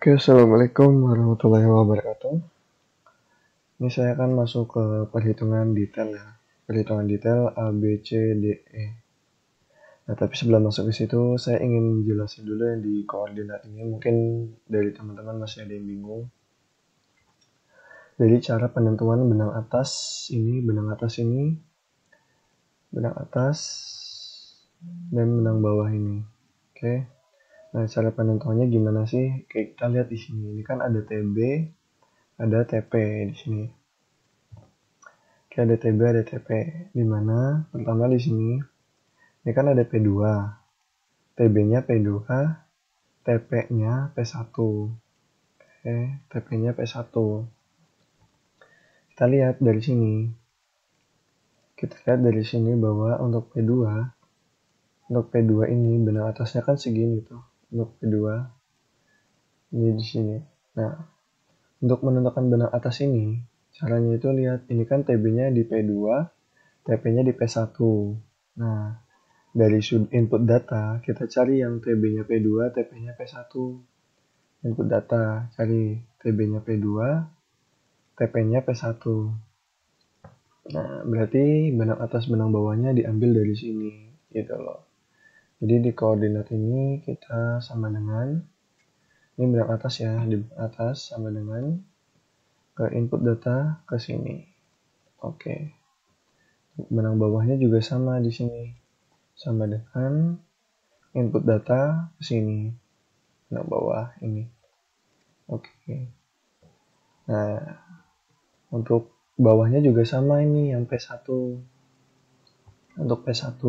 Oke, assalamualaikum warahmatullahi wabarakatuh. Ini saya akan masuk ke perhitungan detail ya. Perhitungan detail A, B, C, D, E. Nah, tapi sebelum masuk ke situ, saya ingin jelasin dulu yang di koordinat ini. Mungkin dari teman-teman masih ada yang bingung. Jadi cara penentuan benang atas ini, benang atas, dan benang bawah ini. Oke. Nah, cara penentuannya gimana sih? Oke, kita lihat di sini. Ini kan ada TB, ada TP di sini. Oke, ada TB, ada TP. Di mana? Pertama di sini, ini kan ada P2. TB-nya P2, TP-nya P1. Oke, TP-nya P1. Kita lihat dari sini. Kita lihat dari sini bahwa untuk P2 ini benang atasnya kan segini tuh. Untuk P2 ini di sini. Nah, untuk menentukan benang atas ini, caranya itu lihat, ini kan TB-nya di P2, TP-nya di P1. Nah, dari input data, kita cari yang TB-nya P2, TP-nya P1. Input data, cari TB-nya P2, TP-nya P1. Nah, berarti benang atas benang bawahnya diambil dari sini, gitu loh. Jadi di koordinat ini kita sama dengan, ini benang atas ya, di atas sama dengan ke input data ke sini. Oke. Benang bawahnya juga sama di sini. Sama dengan input data ke sini. Benang bawah ini. Oke. Nah, untuk bawahnya juga sama ini yang P1. Untuk P1.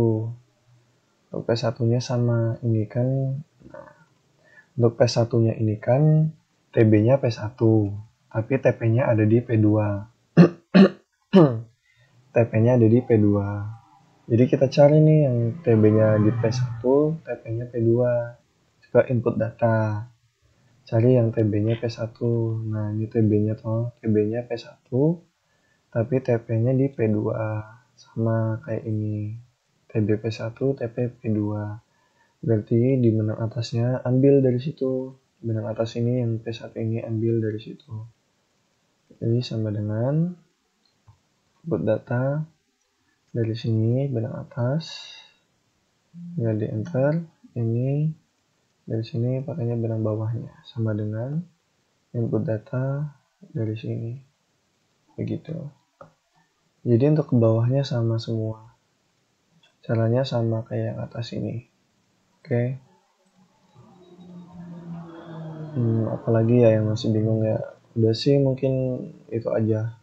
Untuk P1-nya sama. Ini kan, nah, untuk P1-nya ini kan TB-nya P1. Tapi TP-nya ada di P2. TP-nya ada di P2. Jadi kita cari nih yang TB-nya di P1, TP-nya P2. Ke input data. Cari yang TB-nya P1. Nah, ini TB-nya toh. TB-nya P1, tapi TP-nya di P2. Sama kayak ini. TB P1, TP P2. Berarti di benang atasnya ambil dari situ. Benang atas ini yang P1 ini ambil dari situ. Jadi sama dengan input data dari sini benang atas. Tinggal di enter. Ini dari sini pakainya benang bawahnya. Sama dengan input data dari sini. Begitu. Jadi untuk ke bawahnya sama semua. Caranya sama kayak yang atas ini. Oke. Apalagi ya yang masih bingung ya. Udah sih mungkin itu aja.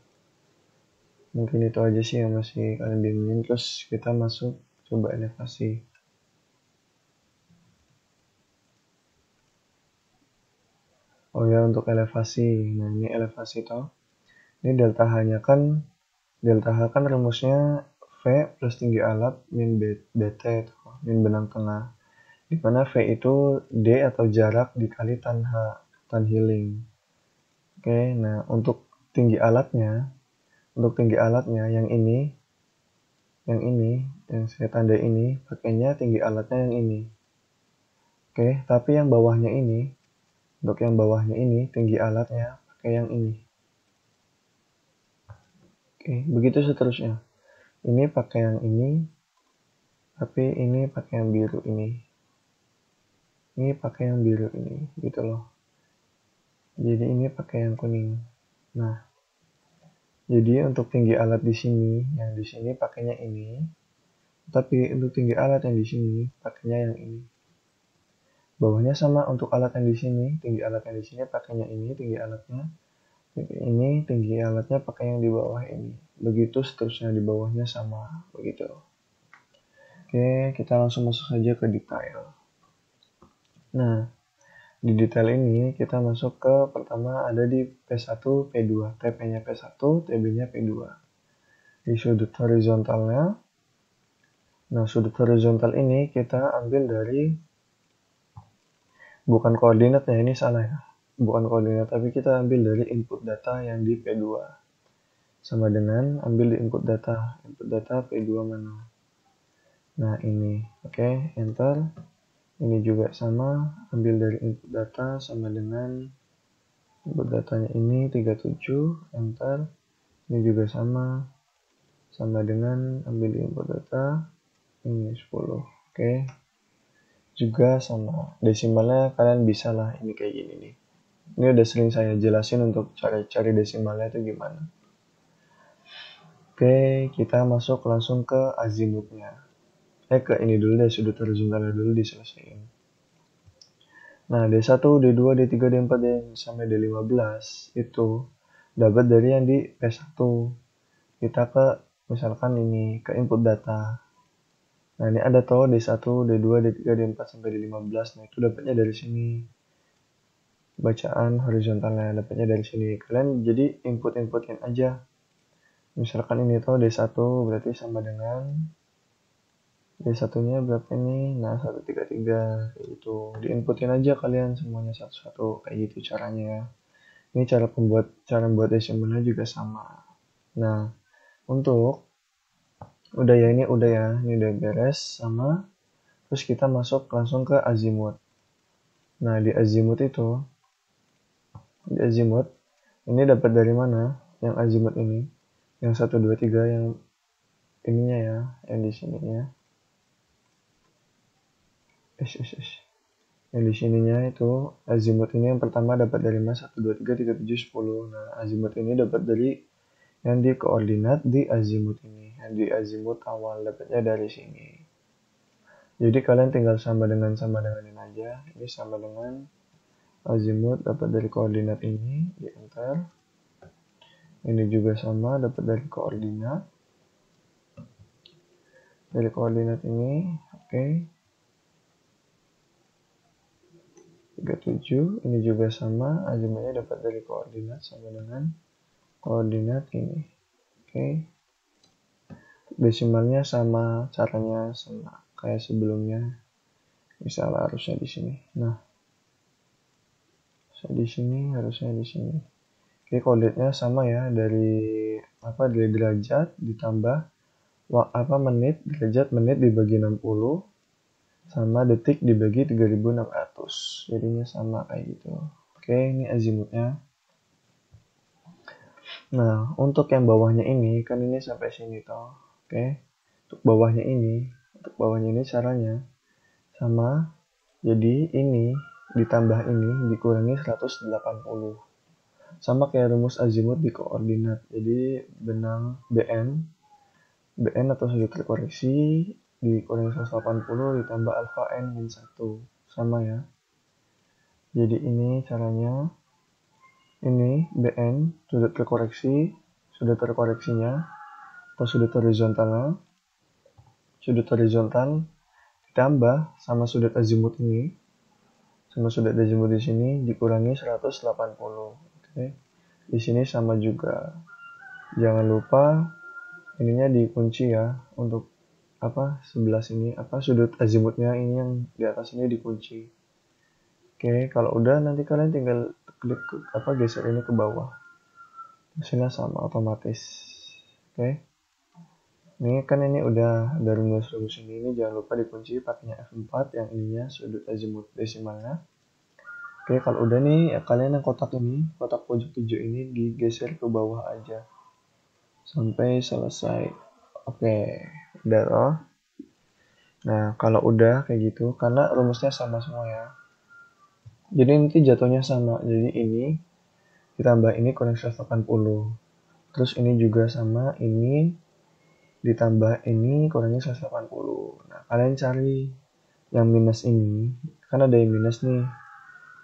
Mungkin itu aja sih yang masih kalian bingungin. Terus kita masuk coba elevasi. Oh ya, untuk elevasi. Nah, ini elevasi toh. Ini delta H-nya kan, delta H kan rumusnya V plus tinggi alat min BT toh, min benang tengah. Di mana V itu D atau jarak dikali tan H, tan healing. Oke, nah untuk tinggi alatnya yang ini, yang saya tanda ini, pakainya tinggi alatnya yang ini. Oke, tapi yang bawahnya ini, untuk yang bawahnya ini, tinggi alatnya pakai yang ini. Oke, begitu seterusnya. Ini pakai yang ini, tapi ini pakai yang biru ini. Ini pakai yang biru ini, gitu loh. Jadi ini pakai yang kuning. Nah, jadi untuk tinggi alat di sini, yang di sini pakainya ini. Tapi untuk tinggi alat yang di sini, pakainya yang ini. Bawahnya sama untuk alat yang di sini, tinggi alat yang di sini pakainya ini, tinggi alatnya. Ini tinggi alatnya pakai yang di bawah ini. Begitu seterusnya di bawahnya sama, begitu. Oke, kita langsung masuk saja ke detail. Nah, di detail ini kita masuk ke pertama ada di P1, P2. TP-nya P1, TB-nya P2. Di sudut horizontalnya. Nah, sudut horizontal ini kita ambil dari, bukan koordinat ya, ini salah ya. Bukan koordinat, tapi kita ambil dari input data yang di P2. Sama dengan ambil di input data. Input data P2 mana? Nah, ini. Oke, enter. Ini juga sama, ambil dari input data sama dengan Input datanya ini 37, enter. Ini juga sama dengan ambil input data ini 10. Oke. Juga sama desimalnya, kalian bisa lah ini kayak gini nih. Ini udah sering saya jelasin untuk cari desimalnya itu gimana. Oke, kita masuk langsung ke azimutnya. Ke ini dulu deh, sudut horizontalnya dulu diselesaikan. Nah, D1, D2, D3, D4, D sampai D15 itu dapat dari yang di P1. Kita ke misalkan ini ke input data. Nah, ini ada toh D1, D2, D3, D4 sampai D15. Nah, itu dapatnya dari sini. Bacaan horizontalnya dapatnya dari sini. Kalian jadi inputin aja. Misalkan ini toh D1 berarti sama dengan D1-nya berapa ini? Nah, 133 kayak gitu. Diinputin aja kalian semuanya satu-satu kayak gitu caranya ya. Ini cara buat desimalnya juga sama. Nah, untuk udah ya, ini udah beres sama. Terus kita masuk langsung ke azimut. Nah, di azimut ini dapat dari mana? Yang azimut ini, yang 1 2 3 yang ininya ya, yang di sininya. Yang di sininya itu azimut ini yang pertama dapat dari mas 1 2 3 3 7 10. Nah, azimut ini dapat dari yang di koordinat di azimut ini, yang di azimut awal dapatnya dari sini. Jadi kalian tinggal sama denganin aja. Ini sama dengan azimut dapat dari koordinat ini, di enter. Ini juga sama dapat dari koordinat ini, oke. 37, ini juga sama, azimutnya dapat dari koordinat sama dengan koordinat ini. Oke. Desimalnya sama, caranya sama kayak sebelumnya. Misalnya harusnya di sini. Nah, di sini harusnya di sini. Oke, koordinatnya sama ya, dari derajat ditambah menit, derajat menit dibagi 60 sama detik dibagi 3600. Jadinya sama kayak gitu. Oke, ini azimutnya. Nah, untuk yang bawahnya ini, kan ini sampai sini toh. Oke. Untuk bawahnya ini caranya sama. Jadi ini ditambah ini dikurangi 180. Sama kayak rumus azimut di koordinat. Jadi benang BN atau sudut terkoreksi dikurangi 180 ditambah alfa N min 1. Sama ya. Jadi ini caranya. Ini BN, sudut terkoreksinya atau sudut horizontal ditambah sama sudut azimut ini, sama sudut azimut di sini dikurangi 180. Oke. Di sini sama juga. Jangan lupa ininya dikunci ya, untuk sebelah sini sudut azimutnya ini yang di atas ini dikunci. Oke, kalau udah nanti kalian tinggal klik geser ini ke bawah. Hasilnya sama otomatis. Oke. Ini kan ini udah ada rumus ini jangan lupa dikunci pakainya F4 yang ininya sudut azimut desimalnya. Oke, kalau udah nih ya, kalian yang kotak pojok hijau ini digeser ke bawah aja sampai selesai. Oke, udah loh. Nah, kalau udah kayak gitu, karena rumusnya sama semua ya. Jadi nanti jatuhnya sama. Jadi ini ditambah ini kurang 180. Terus ini juga sama, ini ditambah ini kurangnya 180. Nah, kalian cari yang minus ini. Kan ada yang minus nih.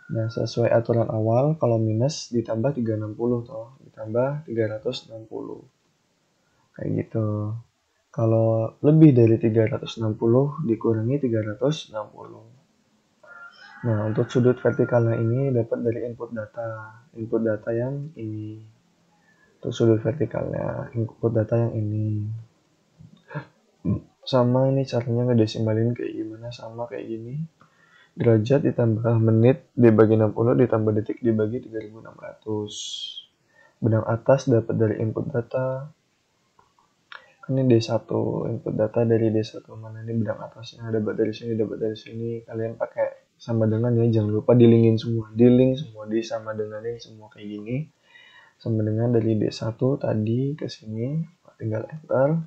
Nah, sesuai aturan awal, kalau minus ditambah 360 toh. Ditambah 360. Kayak gitu. Kalau lebih dari 360 dikurangi 360. Nah, untuk sudut vertikalnya ini dapat dari input data. Input data yang ini. Untuk sudut vertikalnya, input data yang ini. Sama ini caranya ngedesimalin kayak gimana, sama kayak gini. Derajat ditambah menit dibagi 60 ditambah detik dibagi 3600. Benang atas dapat dari input data. Ini D1, input data dari D1, mana ini benang atasnya dapat dari sini, kalian pakai sama dengan ya, jangan lupa dilingin semua, sama denganin semua kayak gini, sama dengan dari D1 tadi ke sini, tinggal enter.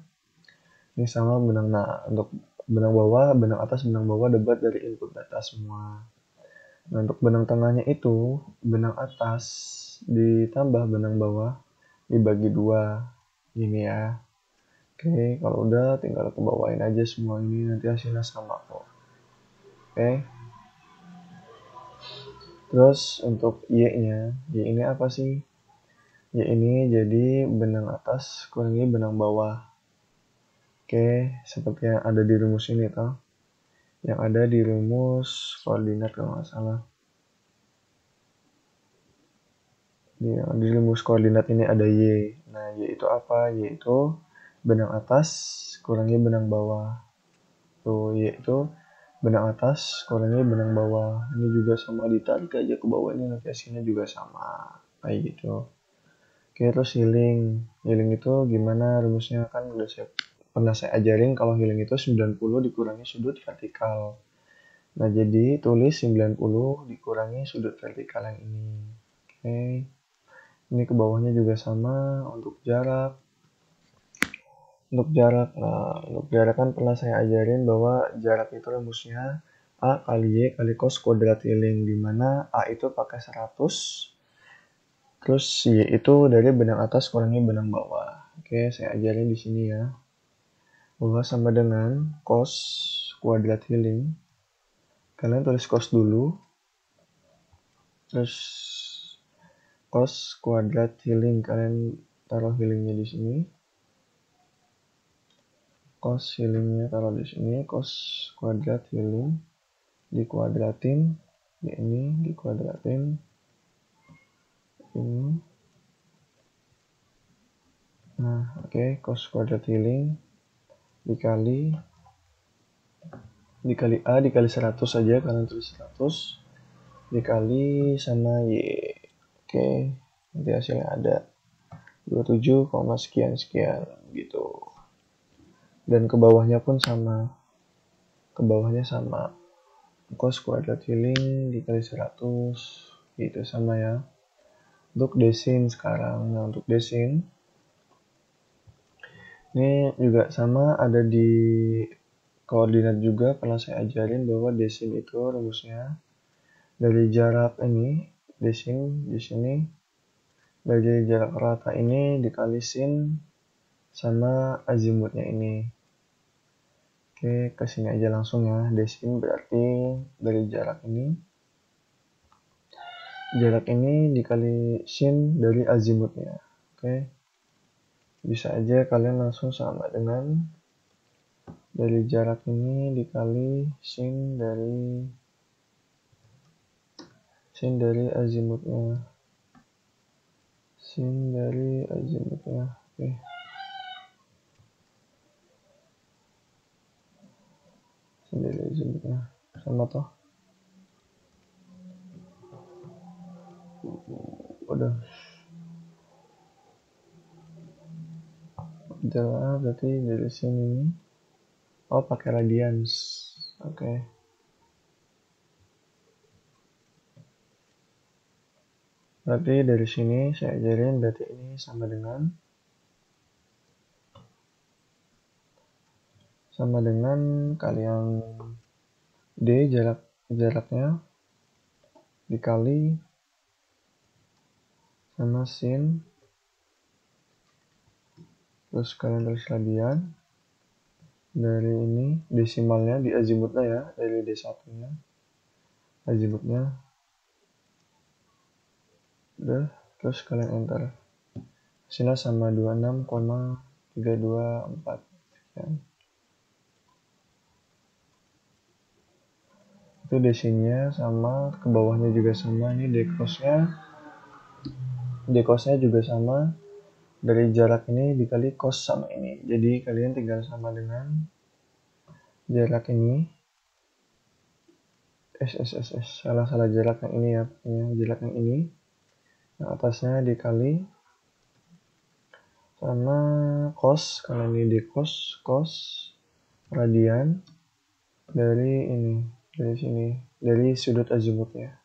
Ini sama benang, nah untuk benang bawah, benang atas, benang bawah debat dari input data semua. Nah untuk benang tengahnya itu, benang atas ditambah benang bawah dibagi 2 gini ya. Oke, kalau udah tinggal ke bawain aja semua ini, nanti hasilnya sama kok. Oke. Terus untuk Y-nya, Y ini apa sih? Y ini jadi benang atas kurangi benang bawah. Oke, seperti yang ada di rumus ini toh. Yang ada di rumus koordinat kalau nggak salah. Di rumus koordinat ini ada Y. Nah, Y itu apa? Y itu benang atas kurangi benang bawah. Tuh, Y itu benang atas kurangi benang bawah. Ini juga sama, ditarik aja ke bawah, ini nanti hasilnya juga sama. Kayak gitu. Oke, terus healing. Healing itu gimana rumusnya, kan udah pernah saya ajarin kalau healing itu 90 dikurangi sudut vertikal. Nah, jadi tulis 90 dikurangi sudut vertikal yang ini. Oke. Ini ke bawahnya juga sama untuk jarak. Untuk jarak kan pernah saya ajarin bahwa jarak itu rumusnya A kali Y kali cos kuadrat healing, di mana A itu pakai 100, terus Y itu dari benang atas kurangi benang bawah. Oke, saya ajarin di sini ya. Bahwa sama dengan cos kuadrat healing. Kalian tulis cos dulu. Terus cos kuadrat healing, kalian taruh healingnya di sini. Cos healingnya taruh di sini, cos kuadrat healing dikuadratin, ini dikuadratin ini. Nah, oke, cos kuadrat healing dikali A dikali 100 saja, kalian tulis 100 dikali sama Y. Oke, nanti hasilnya ada 27, sekian sekian gitu. Dan ke bawahnya pun sama. Ke bawahnya sama. Cos kuadrat healing dikali 100 gitu, sama ya. Untuk desin sekarang. Nah, untuk desin ini juga sama, ada di koordinat juga pernah saya ajarin bahwa desin itu rumusnya dari jarak ini, desin di sini dari jarak rata ini dikali sin sama azimutnya ini. Oke, kesini aja langsung ya. Desin berarti dari jarak ini dikali sin dari azimutnya. Oke, bisa aja kalian langsung sama dengan dari jarak ini dikali sin dari azimutnya. Sin dari azimutnya. Oke. Sin dari azimutnya. Sama toh? Udah. Udah, berarti dari sini. Oh, pakai radians. Oke. Berarti dari sini saya ajarin, berarti ini sama dengan kali yang D jaraknya dikali sama sin, terus kalian tulis radian dari ini, desimalnya di azimutnya ya, dari D1 nya azimutnya udah, terus kalian enter, hasilnya sama 26,324 sekian. Itu desinnya sama, ke bawahnya juga sama. Ini decosnya juga sama, dari jarak ini dikali cos sama ini, jadi kalian tinggal sama dengan jarak ini salah jarak yang ini ya, jarak yang ini yang atasnya dikali sama cos, karena ini di cos radian dari ini dari sini, dari sudut azimutnya.